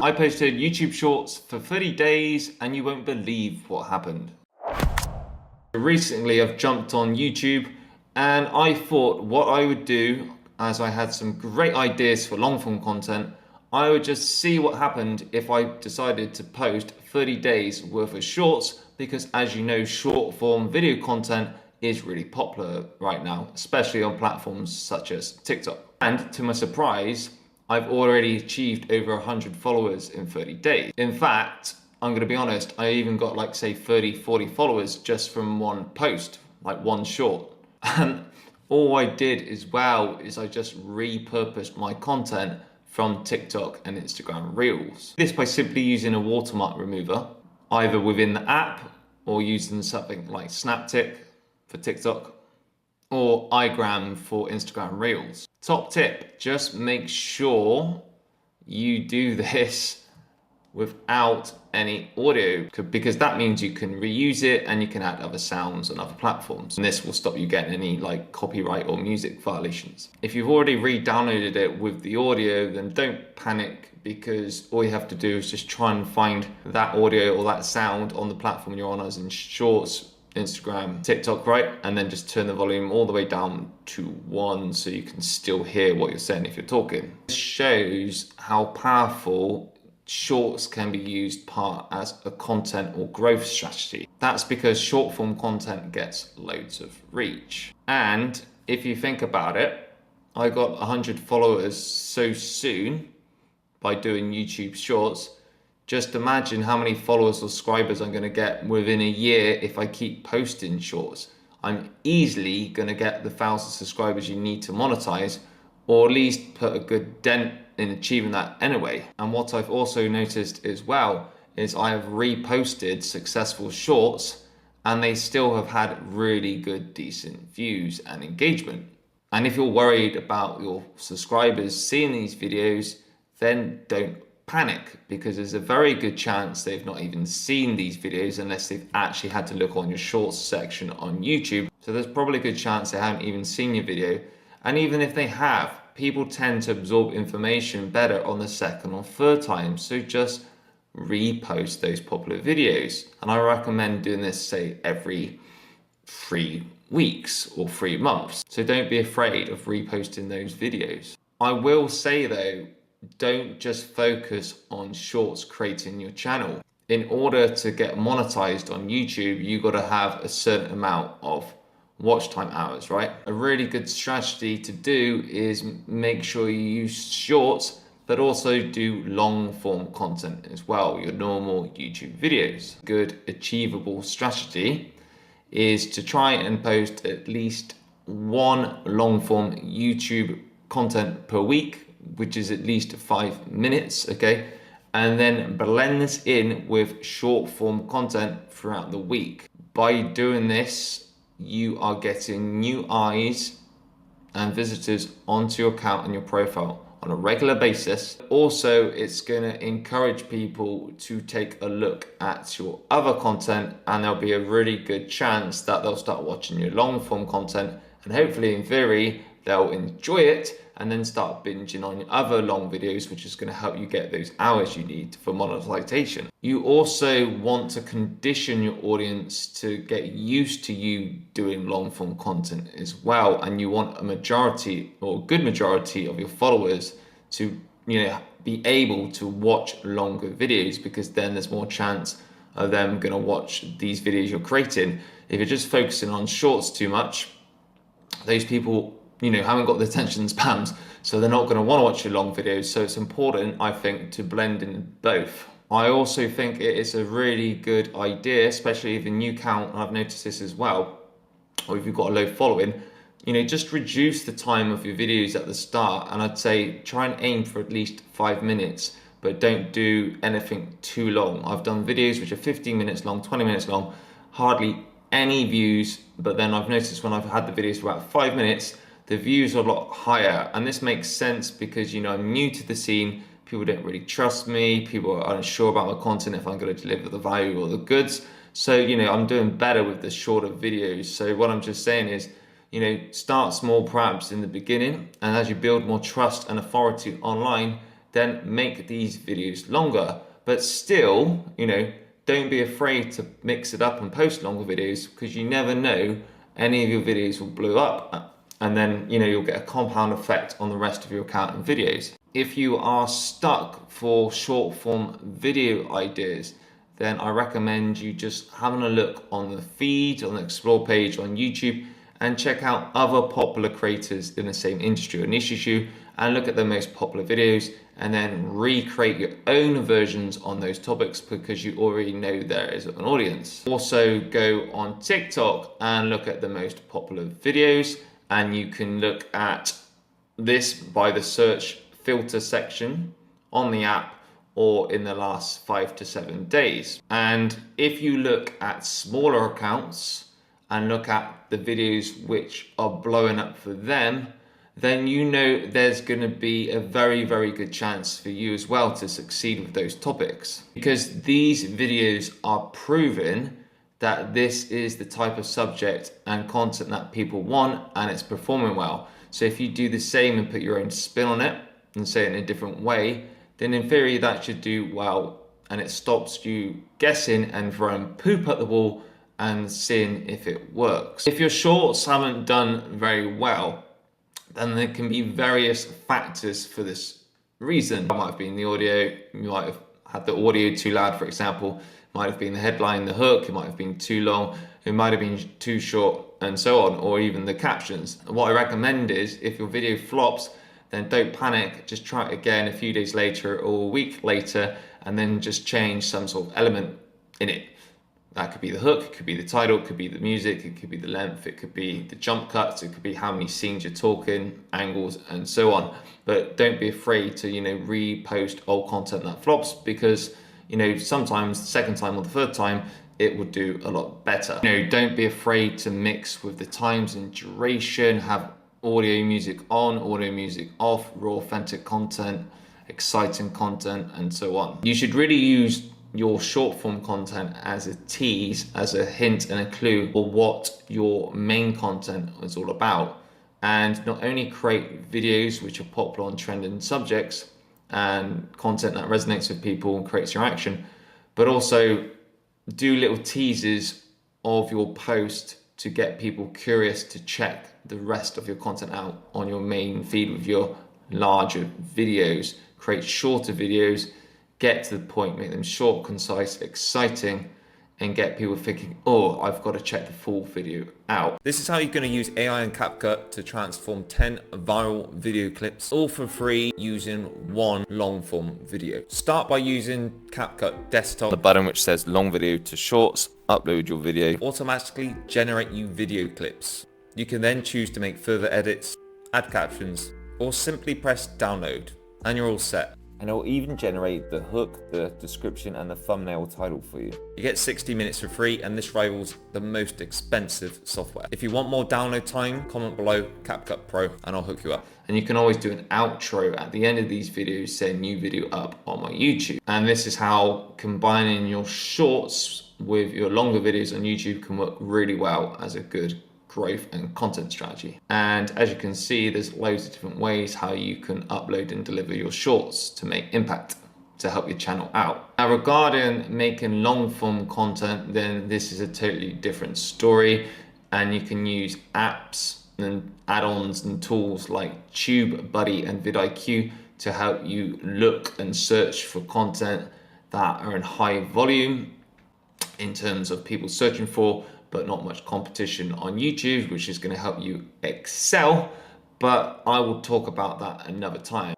I posted YouTube Shorts for 30 days and you won't believe what happened. Recently I've jumped on YouTube and I thought what I would do, as I had some great ideas for long form content, I would just see what happened if I decided to post 30 days worth of shorts, because as you know, short form video content is really popular right now, especially on platforms such as TikTok. And to my surprise, I've already achieved over 100 followers in 30 days. In fact, I'm going to be honest, I even got like say 30, 40 followers just from one post, like one short. And all I did as well is I just repurposed my content from TikTok and Instagram Reels. This by simply using a watermark remover, either within the app or using something like Snaptic for TikTok or iGram for Instagram Reels. Top tip, just make sure you do this without any audio, because that means you can reuse it and you can add other sounds on other platforms. And this will stop you getting any like copyright or music violations. If you've already re-downloaded it with the audio, then don't panic, because all you have to do is just try and find that audio or that sound on the platform you're on, as in Shorts, Instagram, TikTok, right? And then just turn the volume all the way down to 1 so you can still hear what you're saying if you're talking. This shows how powerful shorts can be used part as a content or growth strategy. That's because short form content gets loads of reach. And if you think about it, I got 100 followers so soon by doing YouTube Shorts. Just imagine how many followers or subscribers I'm going to get within a year if I keep posting shorts. I'm easily going to get the 1,000 subscribers you need to monetize, or at least put a good dent in achieving that anyway. And what I've also noticed as well is I have reposted successful shorts and they still have had really good, decent views and engagement. And if you're worried about your subscribers seeing these videos, then don't panic, because there's a very good chance they've not even seen these videos unless they've actually had to look on your shorts section on YouTube. So there's probably a good chance they haven't even seen your video. And even if they have, people tend to absorb information better on the second or third time. So just repost those popular videos. And I recommend doing this, say, every 3 weeks or 3 months. So don't be afraid of reposting those videos. I will say though, don't just focus on shorts creating your channel. In order to get monetized on YouTube, you got to have a certain amount of watch time hours, right? A really good strategy to do is make sure you use shorts, but also do long form content as well, your normal YouTube videos. Good achievable strategy is to try and post at least 1 long form YouTube content per week, which is at least 5 minutes, okay? And then blend this in with short form content throughout the week. By doing this, you are getting new eyes and visitors onto your account and your profile on a regular basis. Also, it's going to encourage people to take a look at your other content, and there'll be a really good chance that they'll start watching your long form content, and hopefully in theory they'll enjoy it and then start binging on your other long videos, which is going to help you get those hours you need for monetization. You also want to condition your audience to get used to you doing long form content as well, and you want a majority or a good majority of your followers to be able to watch longer videos, because then there's more chance of them going to watch these videos you're creating. If you're just focusing on shorts too much, those people haven't got the attention spans, so they're not going to want to watch your long videos. So it's important, I think, to blend in both. I also think it is a really good idea, especially if a new account, and I've noticed this as well, or if you've got a low following, just reduce the time of your videos at the start. And I'd say try and aim for at least 5 minutes, but don't do anything too long. I've done videos which are 15 minutes long, 20 minutes long, hardly any views, but then I've noticed when I've had the videos for about 5 minutes, the views are a lot higher. And this makes sense because I'm new to the scene, people don't really trust me, people are unsure about my content, if I'm going to deliver the value or the goods. So I'm doing better with the shorter videos. So what I'm just saying is, start small perhaps in the beginning, and as you build more trust and authority online, then make these videos longer. But still, don't be afraid to mix it up and post longer videos, because you never know, any of your videos will blow up, and then you'll get a compound effect on the rest of your account and videos. If you are stuck for short form video ideas, then I recommend you just having a look on the feed, on the explore page on YouTube, and check out other popular creators in the same industry or niche issue, and look at the most popular videos, and then recreate your own versions on those topics, because you already know there is an audience. Also go on TikTok and look at the most popular videos, and you can look at this by the search filter section on the app, or in the last 5 to 7 days. And if you look at smaller accounts and look at the videos which are blowing up for them, then there's going to be a very, very good chance for you as well to succeed with those topics, because these videos are proving that this is the type of subject and content that people want, and it's performing well. So if you do the same and put your own spin on it and say it in a different way, then in theory that should do well, and it stops you guessing and throwing poop at the wall and seeing if it works. If your shorts haven't done very well, then there can be various factors for this reason. It might have been the audio, you might have had the audio too loud, for example. It might have been the headline, the hook, it might have been too long, it might have been too short, and so on, or even the captions. What I recommend is, if your video flops, then don't panic, just try it again a few days later or a week later, and then just change some sort of element in it. That could be the hook, it could be the title, it could be the music, it could be the length, it could be the jump cuts, it could be how many scenes you're talking, angles, and so on. But don't be afraid to, repost old content that flops, because, sometimes the second time or the third time, it will do a lot better. Don't be afraid to mix with the times and duration, have audio music on, audio music off, raw authentic content, exciting content, and so on. You should really use your short form content as a tease, as a hint and a clue for what your main content is all about, and not only create videos which are popular on trending subjects and content that resonates with people and creates your action, but also do little teasers of your post to get people curious to check the rest of your content out on your main feed with your larger videos. Create shorter videos, get to the point, make them short, concise, exciting, and get people thinking, oh, I've got to check the full video out. This is how you're going to use AI and CapCut to transform 10 viral video clips, all for free, using one long form video. Start by using CapCut Desktop, the button which says long video to shorts, upload your video, automatically generate you video clips. You can then choose to make further edits, add captions, or simply press download, and you're all set. And it will even generate the hook, the description, and the thumbnail title for you. You get 60 minutes for free, and this rivals the most expensive software. If you want more download time, comment below CapCut Pro and I'll hook you up. And you can always do an outro at the end of these videos saying new video up on my YouTube. And this is how combining your shorts with your longer videos on YouTube can work really well as a good growth and content strategy. And as you can see, there's loads of different ways how you can upload and deliver your shorts to make impact, to help your channel out. Now, regarding making long form content, then this is a totally different story, and you can use apps and add-ons and tools like TubeBuddy and vidIQ to help you look and search for content that are in high volume in terms of people searching for, but not much competition on YouTube, which is going to help you excel. But I will talk about that another time.